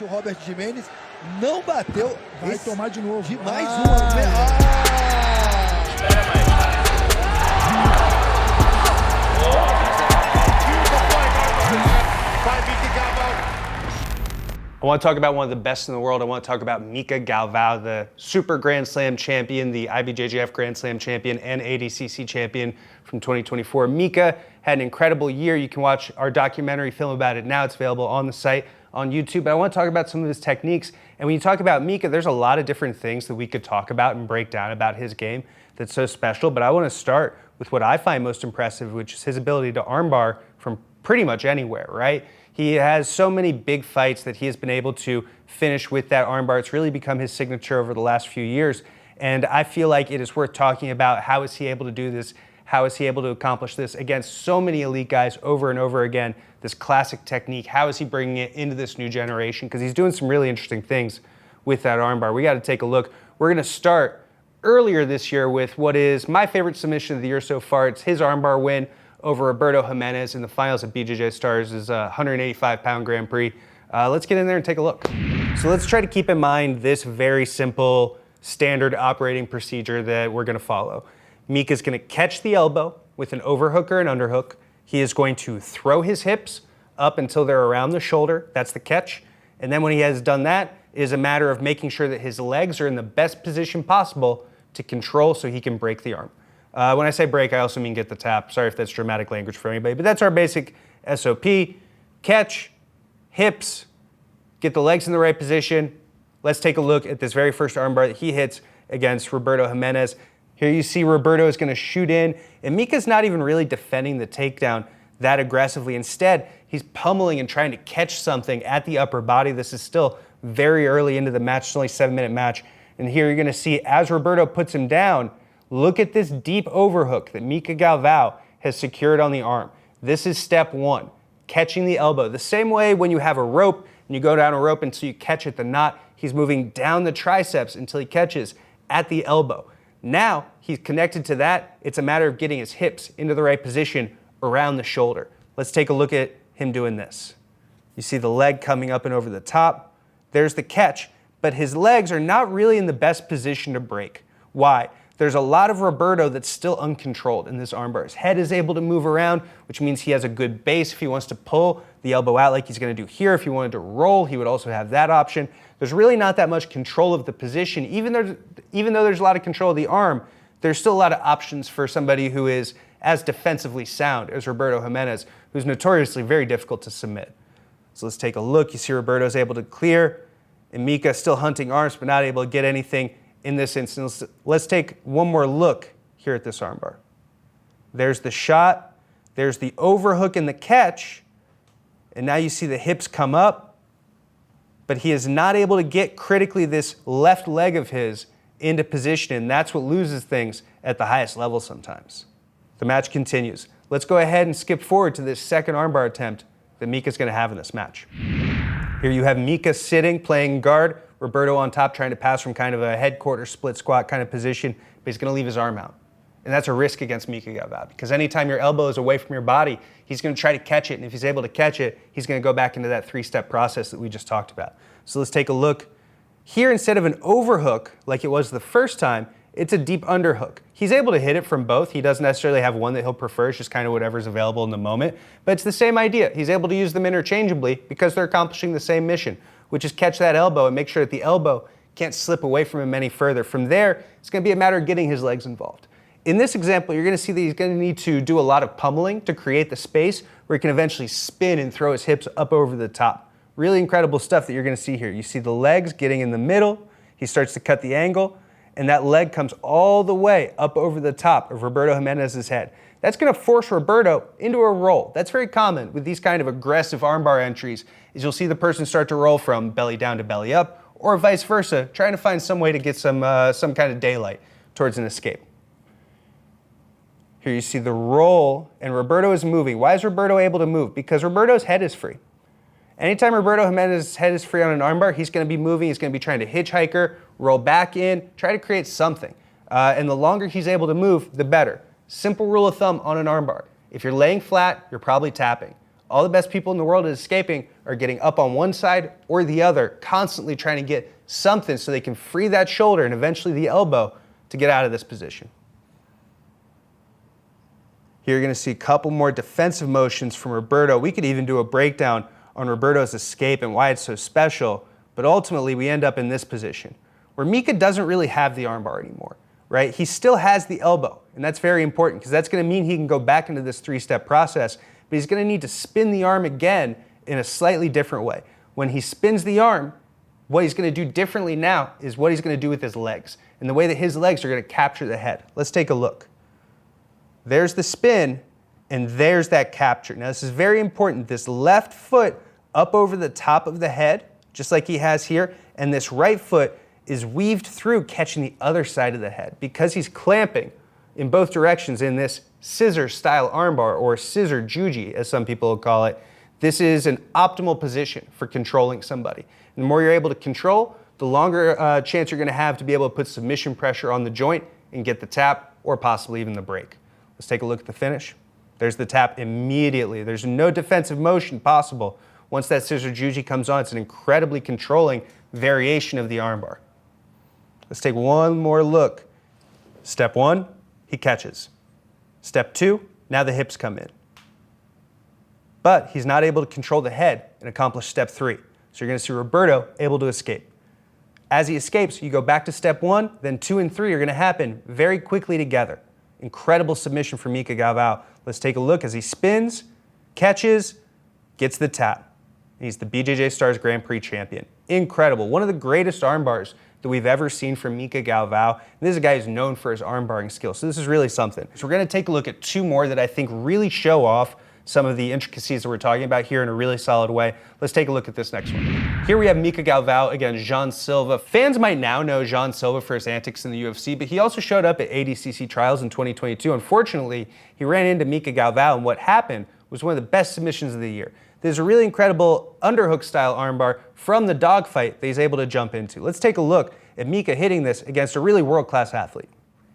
o Robert Jimenez não bateu. Vai tomar de novo. De mais uma. Espera mais. By Mica Galvão. I want to talk about one of the best in the world. I want to talk about Mica Galvão, the Super Grand Slam champion, the IBJJF Grand Slam champion, and ADCC champion from 2024. Mica had an incredible year. You can watch our documentary film about it now. It's available on the site, on YouTube. But I want to talk about some of his techniques. And when you talk about Mica, there's a lot of different things that we could talk about and break down about his game that's so special. But I want to start with what I find most impressive, which is his ability to armbar from pretty much anywhere, right? He has so many big fights that he has been able to finish with that armbar. It's really become his signature over the last few years. And I feel like it is worth talking about how is he able to do this? How is he able to accomplish this against so many elite guys over and over again? This classic technique, how is he bringing it into this new generation? Because he's doing some really interesting things with that armbar. We got to take a look. We're going to start earlier this year with what is my favorite submission of the year so far. It's his armbar win over Roberto Jimenez in the finals at BJJ Stars' 185-pound Grand Prix. Let's get in there and take a look. So let's try to keep in mind this very simple standard operating procedure that we're going to follow. Mica's going to catch the elbow with an overhook or an underhook. He is going to throw his hips up until they're around the shoulder. That's the catch. And then when he has done that, it is a matter of making sure that his legs are in the best position possible to control so he can break the arm. When I say break, I also mean get the tap. Sorry if that's dramatic language for anybody, but that's our basic SOP. Catch, hips, get the legs in the right position. Let's take a look at this very first armbar that he hits against Roberto Jimenez. Here you see Roberto is going to shoot in, and Mica's not even really defending the takedown that aggressively. Instead, he's pummeling and trying to catch something at the upper body. This is still very early into the match. It's only a 7-minute match. And here you're going to see as Roberto puts him down, look at this deep overhook that Mica Galvão has secured on the arm. This is step one, catching the elbow. The same way when you have a rope and you go down a rope until you catch at the knot, he's moving down the triceps until he catches at the elbow. Now he's connected to that. It's a matter of getting his hips into the right position around the shoulder. Let's take a look at him doing this. You see the leg coming up and over the top. There's the catch, but his legs are not really in the best position to break. Why? There's a lot of Roberto that's still uncontrolled in this armbar. His head is able to move around, which means he has a good base if he wants to pull the elbow out like he's going to do here. If he wanted to roll, he would also have that option. There's really not that much control of the position. Even though there's a lot of control of the arm, there's still a lot of options for somebody who is as defensively sound as Roberto Jimenez, who's notoriously very difficult to submit. So let's take a look. You see Roberto's able to clear, and Mica still hunting arms, but not able to get anything in this instance. Let's take one more look here at this armbar. There's the shot, there's the overhook and the catch, and now you see the hips come up, but he is not able to get critically this left leg of his into position, and that's what loses things at the highest level sometimes. The match continues. Let's go ahead and skip forward to this second armbar attempt that Mica's going to have in this match. Here you have Mica sitting, playing guard, Roberto on top trying to pass from kind of a head quarter split squat kind of position, but he's going to leave his arm out. And that's a risk against Mica Galvão because anytime your elbow is away from your body, he's going to try to catch it, and if he's able to catch it, he's going to go back into that three-step process that we just talked about. So let's take a look. Here, instead of an overhook like it was the first time, it's a deep underhook. He's able to hit it from both. He doesn't necessarily have one that he'll prefer. It's just kind of whatever's available in the moment. But it's the same idea. He's able to use them interchangeably because they're accomplishing the same mission, which is catch that elbow and make sure that the elbow can't slip away from him any further. From there, it's going to be a matter of getting his legs involved. In this example, you're going to see that he's going to need to do a lot of pummeling to create the space where he can eventually spin and throw his hips up over the top. Really incredible stuff that you're going to see here. You see the legs getting in the middle. He starts to cut the angle, and that leg comes all the way up over the top of Roberto Jimenez's head. That's going to force Roberto into a roll. That's very common with these kind of aggressive armbar entries, is you'll see the person start to roll from belly down to belly up, or vice versa, trying to find some way to get some kind of daylight towards an escape. Here you see the roll, and Roberto is moving. Why is Roberto able to move? Because Roberto's head is free. Anytime Roberto Jimenez's head is free on an armbar, he's going to be moving, he's going to be trying to hitchhiker, roll back in, try to create something. And the longer he's able to move, the better. Simple rule of thumb on an armbar. If you're laying flat, you're probably tapping. All the best people in the world at escaping are getting up on one side or the other, constantly trying to get something so they can free that shoulder and eventually the elbow to get out of this position. Here you're going to see a couple more defensive motions from Roberto. We could even do a breakdown on Roberto's escape and why it's so special, but ultimately we end up in this position where Mica doesn't really have the armbar anymore, right? He still has the elbow, and that's very important because that's going to mean he can go back into this three-step process, but he's going to need to spin the arm again in a slightly different way. When he spins the arm, what he's going to do differently now is what he's going to do with his legs, and the way that his legs are going to capture the head. Let's take a look. There's the spin, and there's that capture. Now this is very important. This left foot up over the top of the head, just like he has here, and this right foot is weaved through catching the other side of the head. Because he's clamping in both directions in this scissor style armbar, or scissor juji as some people will call it, this is an optimal position for controlling somebody. And the more you're able to control, the longer chance you're going to have to be able to put submission pressure on the joint and get the tap or possibly even the break. Let's take a look at the finish. There's the tap immediately. There's no defensive motion possible. Once that scissor juji comes on, it's an incredibly controlling variation of the armbar. Let's take one more look. Step one, he catches. Step two, now the hips come in. But he's not able to control the head and accomplish step three. So you're going to see Roberto able to escape. As he escapes, you go back to step one, then two and three are going to happen very quickly together. Incredible submission from Mica Galvão. Let's take a look as he spins, catches, gets the tap. He's the BJJ Stars Grand Prix champion. Incredible. One of the greatest armbars that we've ever seen from Mica Galvão. And this is a guy who's known for his armbarring skills. So this is really something. So we're going to take a look at two more that I think really show off some of the intricacies that we're talking about here in a really solid way. Let's take a look at this next one. Here we have Mica Galvão against Jean Silva. Fans might now know Jean Silva for his antics in the UFC, but he also showed up at ADCC trials in 2022. Unfortunately, he ran into Mica Galvão, and what happened was one of the best submissions of the year. There's a really incredible underhook style armbar from the dogfight that he's able to jump into. Let's take a look at Mica hitting this against a really world-class athlete.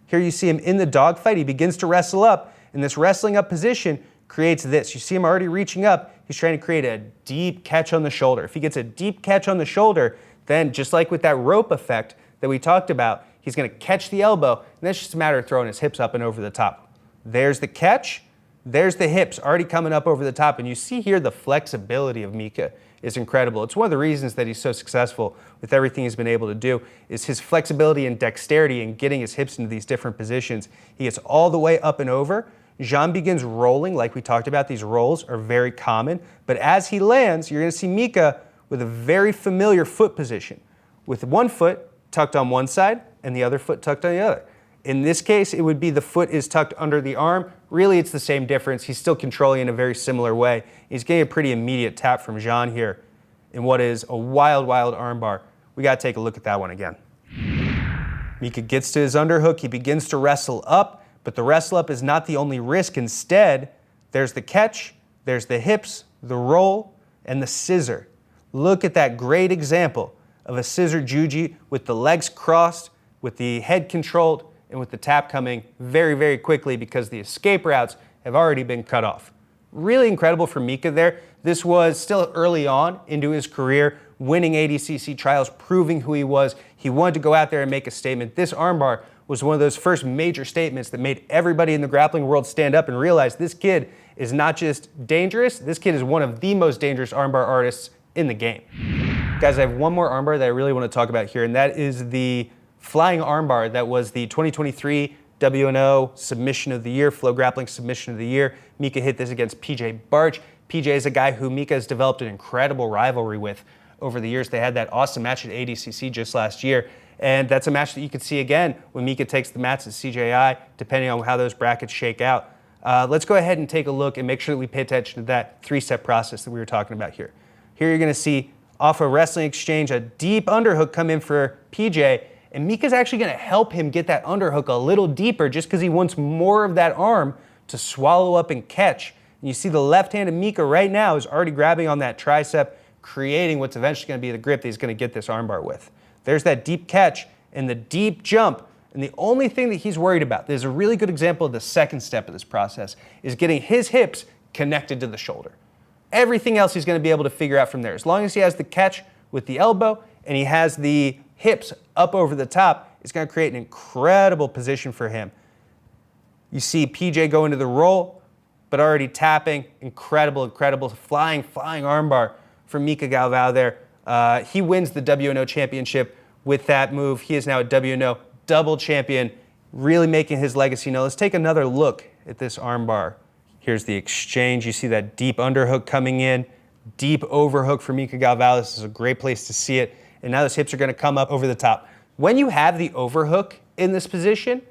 Here you see him in the dogfight. He begins to wrestle up, and this wrestling up position creates this. You see him already reaching up. He's trying to create a deep catch on the shoulder. If he gets a deep catch on the shoulder, then just like with that rope effect that we talked about, he's going to catch the elbow, and that's just a matter of throwing his hips up and over the top. There's the catch. There's the hips already coming up over the top, and you see here the flexibility of Mica is incredible. It's one of the reasons that he's so successful with everything he's been able to do is his flexibility and dexterity in getting his hips into these different positions. He gets all the way up and over. Jean begins rolling, like we talked about. These rolls are very common, but as he lands, you're going to see Mica with a very familiar foot position, with one foot tucked on one side and the other foot tucked on the other. In this case, it would be the foot is tucked under the arm. Really, it's the same difference. He's still controlling in a very similar way. He's getting a pretty immediate tap from Jean here in what is a wild, wild armbar. We got to take a look at that one again. Mica gets to his underhook. He begins to wrestle up, but the wrestle up is not the only risk. Instead, there's the catch, there's the hips, the roll, and the scissor. Look at that great example of a scissor juji with the legs crossed, with the head controlled, and with the tap coming very, very quickly because the escape routes have already been cut off. Really incredible for Mica there. This was still early on into his career, winning ADCC trials, proving who he was. He wanted to go out there and make a statement. This armbar was one of those first major statements that made everybody in the grappling world stand up and realize this kid is not just dangerous, this kid is one of the most dangerous armbar artists in the game. Guys, I have one more armbar that I really want to talk about here, and that is the flying armbar that was the 2023 WNO Submission of the Year, FloGrappling Submission of the Year. Mica hit this against PJ Barch. PJ is a guy who Mica has developed an incredible rivalry with over the years. They had that awesome match at ADCC just last year, and that's a match that you could see again when Mica takes the mats at CJI, depending on how those brackets shake out. Let's go ahead and take a look and make sure that we pay attention to that three-step process that we were talking about here. Here you're going to see, off a wrestling exchange, a deep underhook come in for PJ, and Mica's actually going to help him get that underhook a little deeper just because he wants more of that arm to swallow up and catch. And you see the left hand of Mica right now is already grabbing on that tricep, creating what's eventually going to be the grip that he's going to get this armbar with. There's that deep catch and the deep jump. And the only thing that he's worried about, there's a really good example of the second step of this process, is getting his hips connected to the shoulder. Everything else he's going to be able to figure out from there. As long as he has the catch with the elbow and he has the hips up over the top, it's going to create an incredible position for him. You see PJ go into the roll, but already tapping. Incredible flying armbar from Mica Galvão there. He wins the WNO championship with that move. He is now a WNO double champion, really making his legacy known. Let's take another look at this armbar. Here's the exchange. You see that deep underhook coming in, deep overhook for Mica Galvão. This is a great place to see it. And now those hips are going to come up over the top. When you have the overhook in this position,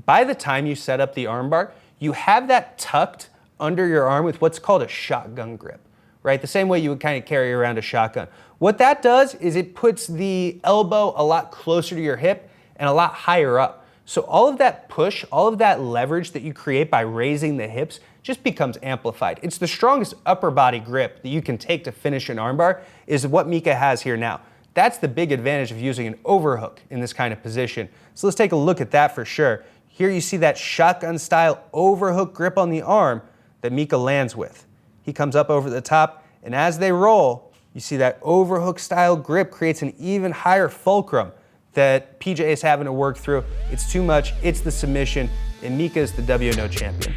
by the time you set up the armbar, you have that tucked under your arm with what's called a shotgun grip, right? The same way you would kind of carry around a shotgun. What that does is it puts the elbow a lot closer to your hip and a lot higher up. So all of that push, all of that leverage that you create by raising the hips just becomes amplified. It's the strongest upper body grip that you can take to finish an armbar is what Mica has here now. That's the big advantage of using an overhook in this kind of position. So let's take a look at that for sure. Here you see that shotgun style overhook grip on the arm that Mica lands with. He comes up over the top, and as they roll, you see that overhook style grip creates an even higher fulcrum that PJ is having to work through. It's too much, it's the submission, and Mica is the WNO champion.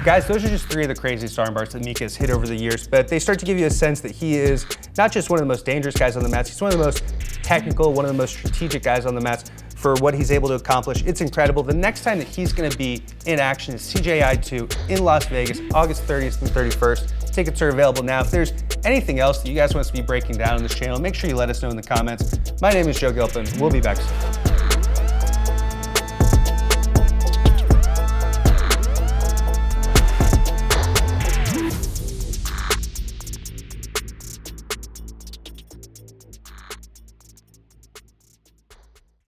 Guys, those are just 3 of the craziest armbars that Mica has hit over the years, but they start to give you a sense that he is not just one of the most dangerous guys on the mats, he's one of the most technical, one of the most strategic guys on the mats for what he's able to accomplish. It's incredible. The next time that he's gonna be in action is CJI 2 in Las Vegas, August 30th and 31st. Tickets are available now. If there's anything else that you guys want us to be breaking down on this channel, make sure you let us know in the comments. My name is Joe Gilpin. We'll be back soon.